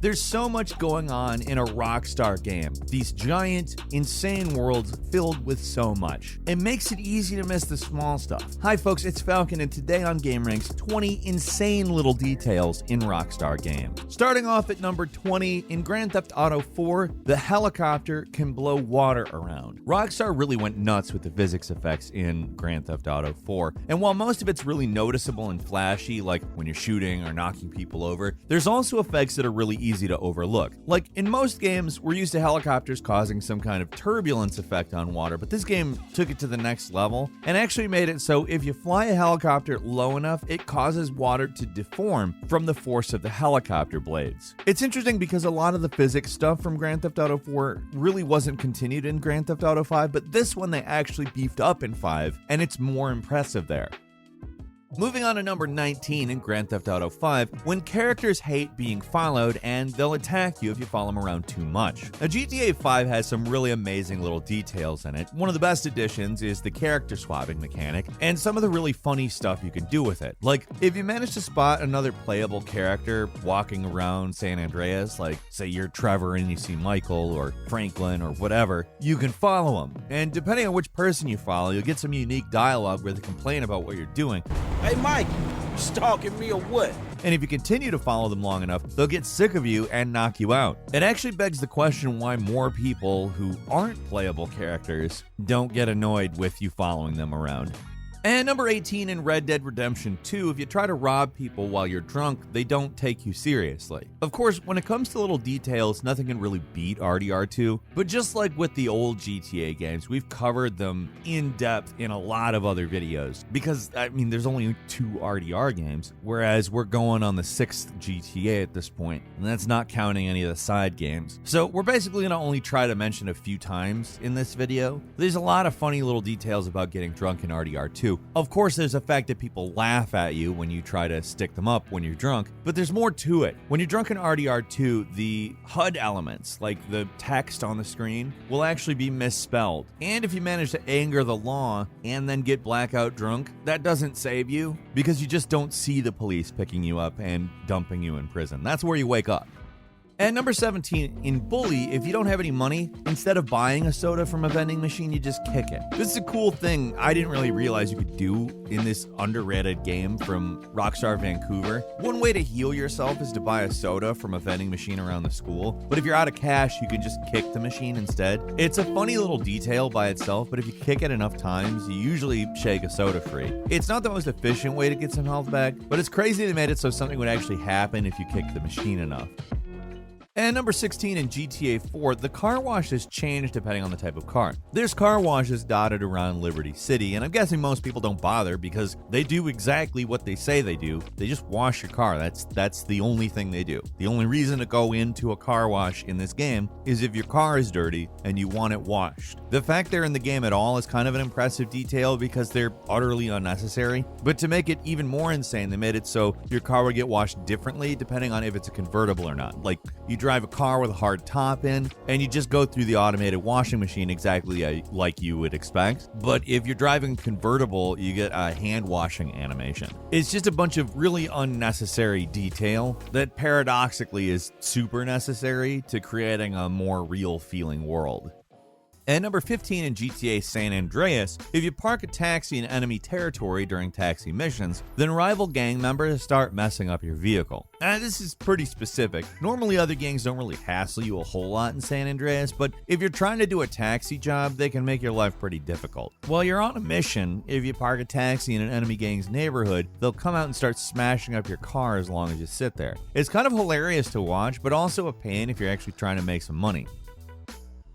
There's so much going on in a Rockstar game. These giant, insane worlds filled with so much. It makes it easy to miss the small stuff. Hi folks, it's Falcon, and today on gameranx, 20 insane little details in Rockstar Games. Starting off at number 20, in Grand Theft Auto 4, the helicopter can blow water around. Rockstar really went nuts with the physics effects in Grand Theft Auto 4, and while most of it's really noticeable and flashy, like when you're shooting or knocking people over, there's also effects that are really easy to overlook. Like in most games, we're used to helicopters causing some kind of turbulence effect on water, but this game took it to the next level and actually made it so if you fly a helicopter low enough, it causes water to deform from the force of the helicopter blades. It's interesting because a lot of the physics stuff from Grand Theft Auto 4 really wasn't continued in Grand Theft Auto 5, but this one they actually beefed up in 5, and it's more impressive there. Moving on to number 19 in Grand Theft Auto 5, when characters hate being followed and they'll attack you if you follow them around too much. Now, GTA 5 has some really amazing little details in it. One of the best additions is the character swapping mechanic and some of the really funny stuff you can do with it. Like, if you manage to spot another playable character walking around San Andreas, like say you're Trevor and you see Michael or Franklin or whatever, you can follow them. And depending on which person you follow, you'll get some unique dialogue where they complain about what you're doing. Hey Mike, you stalking me or what? And if you continue to follow them long enough, they'll get sick of you and knock you out. It actually begs the question why more people who aren't playable characters don't get annoyed with you following them around. And number 18 in Red Dead Redemption 2, if you try to rob people while you're drunk, they don't take you seriously. Of course, when it comes to little details, nothing can really beat RDR2, but just like with the old GTA games, we've covered them in depth in a lot of other videos. Because, I mean, there's only 2 RDR games, whereas we're going on the 6th GTA at this point, and that's not counting any of the side games. So we're basically going to only try to mention a few times in this video. There's a lot of funny little details about getting drunk in RDR2. Of course, there's the fact that people laugh at you when you try to stick them up when you're drunk, but there's more to it. When you're drunk in RDR2, the HUD elements, like the text on the screen, will actually be misspelled. And if you manage to anger the law and then get blackout drunk, that doesn't save you because you just don't see the police picking you up and dumping you in prison. That's where you wake up. At number 17, in Bully, if you don't have any money, instead of buying a soda from a vending machine, you just kick it. This is a cool thing I didn't really realize you could do in this underrated game from Rockstar Vancouver. One way to heal yourself is to buy a soda from a vending machine around the school, but if you're out of cash, you can just kick the machine instead. It's a funny little detail by itself, but if you kick it enough times, you usually shake a soda free. It's not the most efficient way to get some health back, but it's crazy they made it so something would actually happen if you kicked the machine enough. And number 16 in GTA 4, the car washes change depending on the type of car. There's car washes dotted around Liberty City, and I'm guessing most people don't bother because they do exactly what they say they do. They just wash your car. That's the only thing they do. The only reason to go into a car wash in this game is if your car is dirty and you want it washed. The fact they're in the game at all is kind of an impressive detail because they're utterly unnecessary. But to make it even more insane, they made it so your car would get washed differently depending on if it's a convertible or not. Like, you drive a car with a hard top in, and you just go through the automated washing machine exactly like you would expect. But if you're driving a convertible, you get a hand washing animation. It's just a bunch of really unnecessary detail that paradoxically is super necessary to creating a more real feeling world. At number 15 in GTA San Andreas, if you park a taxi in enemy territory during taxi missions, then rival gang members start messing up your vehicle. This is pretty specific. Normally other gangs don't really hassle you a whole lot in San Andreas, but if you're trying to do a taxi job, they can make your life pretty difficult. While you're on a mission, if you park a taxi in an enemy gang's neighborhood, they'll come out and start smashing up your car as long as you sit there. It's kind of hilarious to watch, but also a pain if you're actually trying to make some money.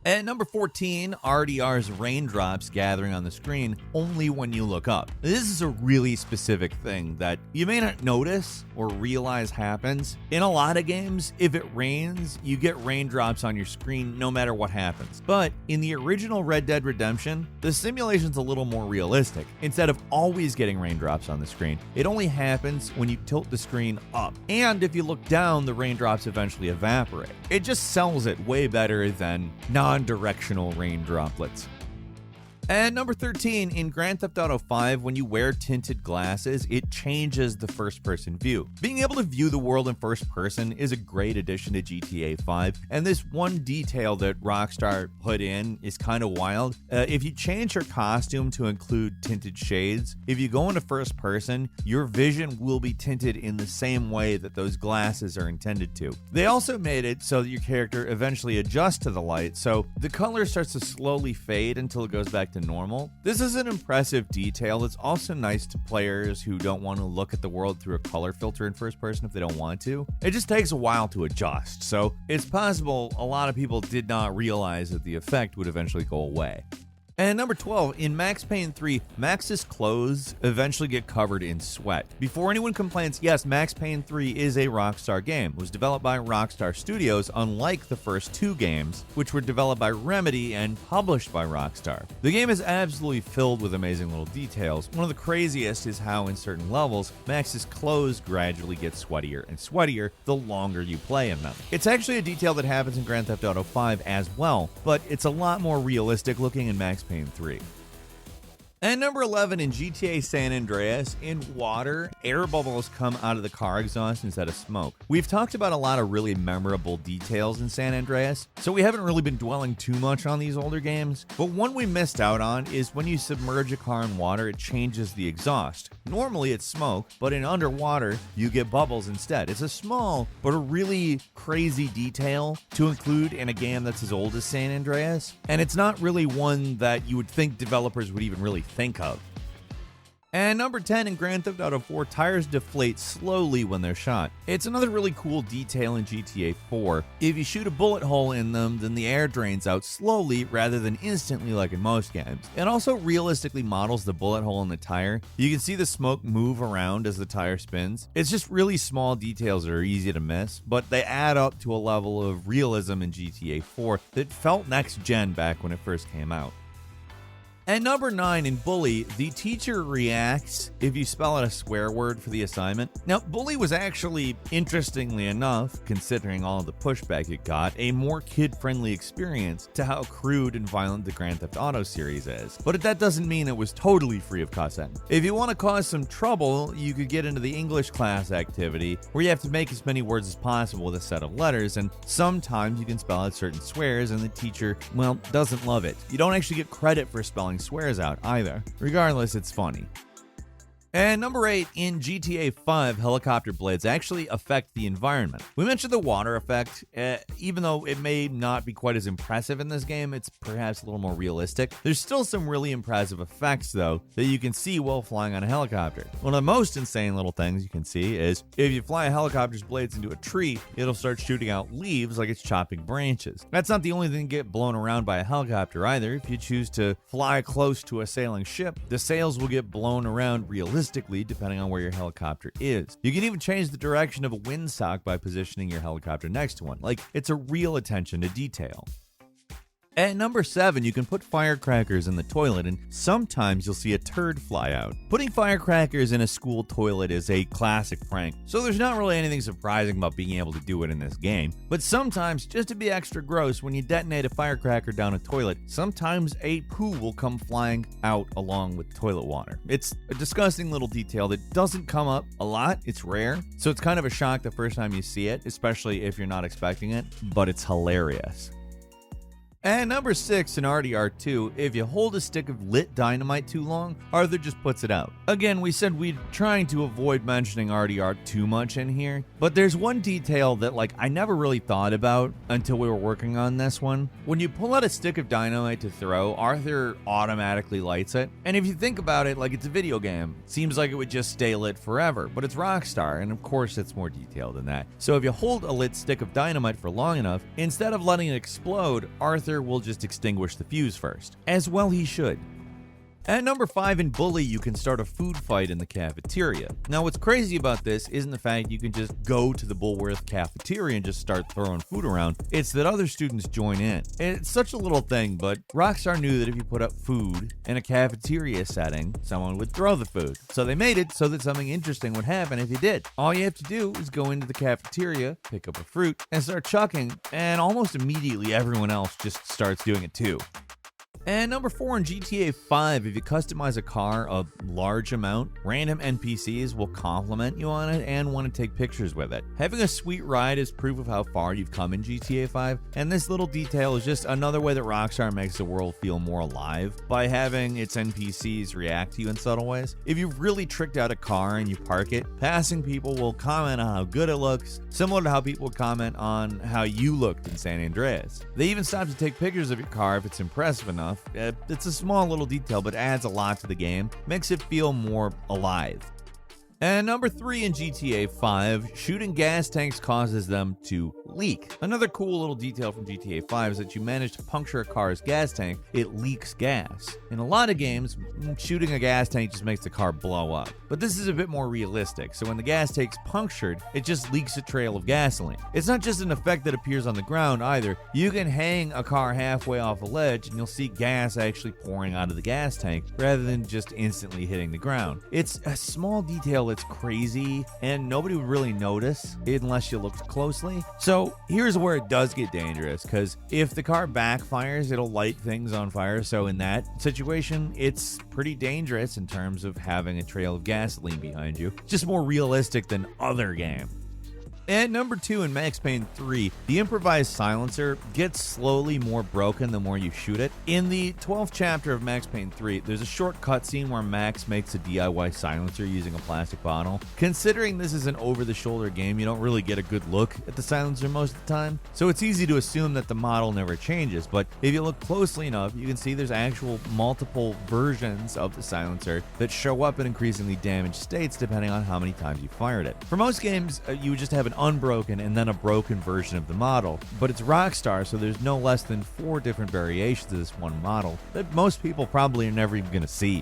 At number 14, RDR's raindrops gathering on the screen only when you look up. This is a really specific thing that you may not notice or realize happens. In a lot of games, if it rains, you get raindrops on your screen no matter what happens. But in the original Red Dead Redemption, the simulation's a little more realistic. Instead of always getting raindrops on the screen, it only happens when you tilt the screen up. And if you look down, the raindrops eventually evaporate. It just sells it way better than non-directional rain droplets. And number 13, in Grand Theft Auto 5, when you wear tinted glasses, it changes the first-person view. Being able to view the world in first person is a great addition to GTA 5, and this one detail that Rockstar put in is kind of wild. If you change your costume to include tinted shades, if you go into first person, your vision will be tinted in the same way that those glasses are intended to. They also made it so that your character eventually adjusts to the light, so the color starts to slowly fade until it goes back to normal. This is an impressive detail that's also nice to players who don't want to look at the world through a color filter in first person if they don't want to. It just takes a while to adjust, so it's possible a lot of people did not realize that the effect would eventually go away. And number 12, in Max Payne 3, Max's clothes eventually get covered in sweat. Before anyone complains, yes, Max Payne 3 is a Rockstar game. It was developed by Rockstar Studios, unlike the first two games, which were developed by Remedy and published by Rockstar. The game is absolutely filled with amazing little details. One of the craziest is how in certain levels, Max's clothes gradually get sweatier and sweatier the longer you play in them. It's actually a detail that happens in Grand Theft Auto 5 as well, but it's a lot more realistic looking in Max Payne 3. And number 11, in GTA San Andreas, in water, air bubbles come out of the car exhaust instead of smoke. We've talked about a lot of really memorable details in San Andreas, so we haven't really been dwelling too much on these older games, but one we missed out on is when you submerge a car in water, it changes the exhaust. Normally it's smoke, but in underwater, you get bubbles instead. It's a small, but a really crazy detail to include in a game that's as old as San Andreas, and it's not really one that you would think developers would even really think of. And number 10, in Grand Theft Auto 4, tires deflate slowly when they're shot. It's another really cool detail in GTA 4. If you shoot a bullet hole in them, then the air drains out slowly rather than instantly like in most games. It also realistically models the bullet hole in the tire. You can see the smoke move around as the tire spins. It's just really small details that are easy to miss, but they add up to a level of realism in GTA 4 that felt next gen back when it first came out. And number 9, in Bully, the teacher reacts if you spell out a swear word for the assignment. Now, Bully was actually, interestingly enough, considering all of the pushback it got, a more kid-friendly experience to how crude and violent the Grand Theft Auto series is. But that doesn't mean it was totally free of cussing. If you want to cause some trouble, you could get into the English class activity, where you have to make as many words as possible with a set of letters, and sometimes you can spell out certain swears, and the teacher, well, doesn't love it. You don't actually get credit for spelling swears out either. Regardless, it's funny. And number 8, in GTA 5, helicopter blades actually affect the environment. We mentioned the water effect. Even though it may not be quite as impressive in this game, it's perhaps a little more realistic. There's still some really impressive effects, though, that you can see while flying on a helicopter. One of the most insane little things you can see is if you fly a helicopter's blades into a tree, it'll start shooting out leaves like it's chopping branches. That's not the only thing to get blown around by a helicopter either. If you choose to fly close to a sailing ship, the sails will get blown around realistically depending on where your helicopter is. You can even change the direction of a windsock by positioning your helicopter next to one. Like, it's a real attention to detail. At number 7, you can put firecrackers in the toilet, and sometimes you'll see a turd fly out. Putting firecrackers in a school toilet is a classic prank, so there's not really anything surprising about being able to do it in this game. But sometimes, just to be extra gross, when you detonate a firecracker down a toilet, sometimes a poo will come flying out along with toilet water. It's a disgusting little detail that doesn't come up a lot, it's rare, so it's kind of a shock the first time you see it, especially if you're not expecting it, but it's hilarious. And number 6, in RDR2, if you hold a stick of lit dynamite too long, Arthur just puts it out. Again, we said we're trying to avoid mentioning RDR too much in here, but there's one detail that I never really thought about until we were working on this one. When you pull out a stick of dynamite to throw, Arthur automatically lights it. And if you think about it, it's a video game. It seems like it would just stay lit forever, but it's Rockstar, and of course it's more detailed than that. So if you hold a lit stick of dynamite for long enough, instead of letting it explode, Arthur will just extinguish the fuse first. As well he should. At number 5, in Bully, you can start a food fight in the cafeteria. Now, what's crazy about this isn't the fact you can just go to the Bulworth cafeteria and just start throwing food around. It's that other students join in. It's such a little thing, but Rockstar knew that if you put up food in a cafeteria setting, someone would throw the food. So they made it so that something interesting would happen if you did. All you have to do is go into the cafeteria, pick up a fruit, and start chucking, and almost immediately everyone else just starts doing it too. And number 4, in GTA 5, if you customize a car a large amount, random NPCs will compliment you on it and want to take pictures with it. Having a sweet ride is proof of how far you've come in GTA 5, and this little detail is just another way that Rockstar makes the world feel more alive by having its NPCs react to you in subtle ways. If you've really tricked out a car and you park it, passing people will comment on how good it looks, similar to how people comment on how you looked in San Andreas. They even stop to take pictures of your car if it's impressive enough. It's a small little detail, but adds a lot to the game, makes it feel more alive. And number 3, in GTA 5, shooting gas tanks causes them to leak. Another cool little detail from GTA 5 is that you manage to puncture a car's gas tank, it leaks gas. In a lot of games, shooting a gas tank just makes the car blow up. But this is a bit more realistic, so when the gas tank's punctured, it just leaks a trail of gasoline. It's not just an effect that appears on the ground either. You can hang a car halfway off a ledge and you'll see gas actually pouring out of the gas tank rather than just instantly hitting the ground. It's a small detail that's crazy and nobody would really notice unless you looked closely. So here's where it does get dangerous, because if the car backfires, it'll light things on fire. So in that situation, it's pretty dangerous in terms of having a trail of gasoline behind you. Just more realistic than other games. And number 2, in Max Payne 3, the improvised silencer gets slowly more broken the more you shoot it. In the 12th chapter of Max Payne 3, there's a short cutscene where Max makes a DIY silencer using a plastic bottle. Considering this is an over-the-shoulder game, you don't really get a good look at the silencer most of the time, so it's easy to assume that the model never changes. But if you look closely enough, you can see there's actual multiple versions of the silencer that show up in increasingly damaged states depending on how many times you fired it. For most games, you would just have an unbroken and then a broken version of the model, but it's Rockstar, so there's no less than 4 different variations of this one model that most people probably are never even going to see.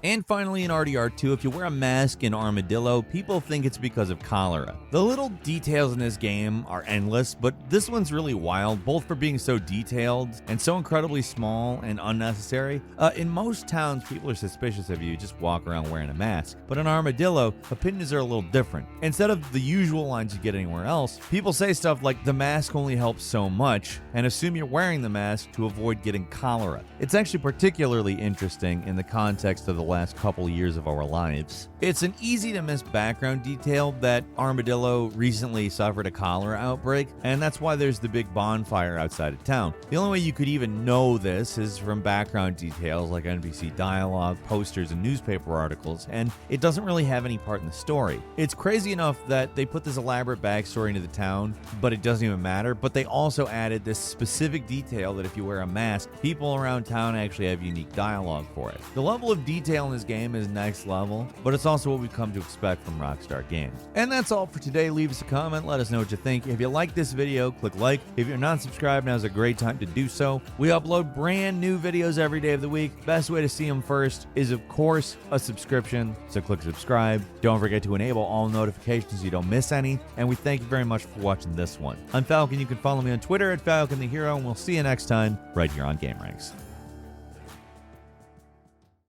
And finally, in RDR2, if you wear a mask in Armadillo, people think it's because of cholera. The little details in this game are endless, but this one's really wild, both for being so detailed and so incredibly small and unnecessary. In most towns, people are suspicious of you just walk around wearing a mask, but in Armadillo, opinions are a little different. Instead of the usual lines you get anywhere else, people say stuff like the mask only helps so much and assume you're wearing the mask to avoid getting cholera. It's actually particularly interesting in the context of the last couple years of our lives. It's an easy to miss background detail that Armadillo recently suffered a cholera outbreak, and that's why there's the big bonfire outside of town. The only way you could even know this is from background details like NPC dialogue, posters, and newspaper articles, and it doesn't really have any part in the story. It's crazy enough that they put this elaborate backstory into the town, but it doesn't even matter. But they also added this specific detail that if you wear a mask, people around town actually have unique dialogue for it. The level of detail in this game is next level, but it's also what we've come to expect from Rockstar Games. And that's all for today. Leave us a comment, let us know what you think. If you like this video, click like. If you're not subscribed, now's a great time to do so. We upload brand new videos every day of the week. Best way to see them first is, of course, a subscription, so click subscribe. Don't forget to enable all notifications so you don't miss any, and we thank you very much for watching this one. I'm Falcon. You can follow me on Twitter at FalconTheHero, and we'll see you next time right here on gameranx.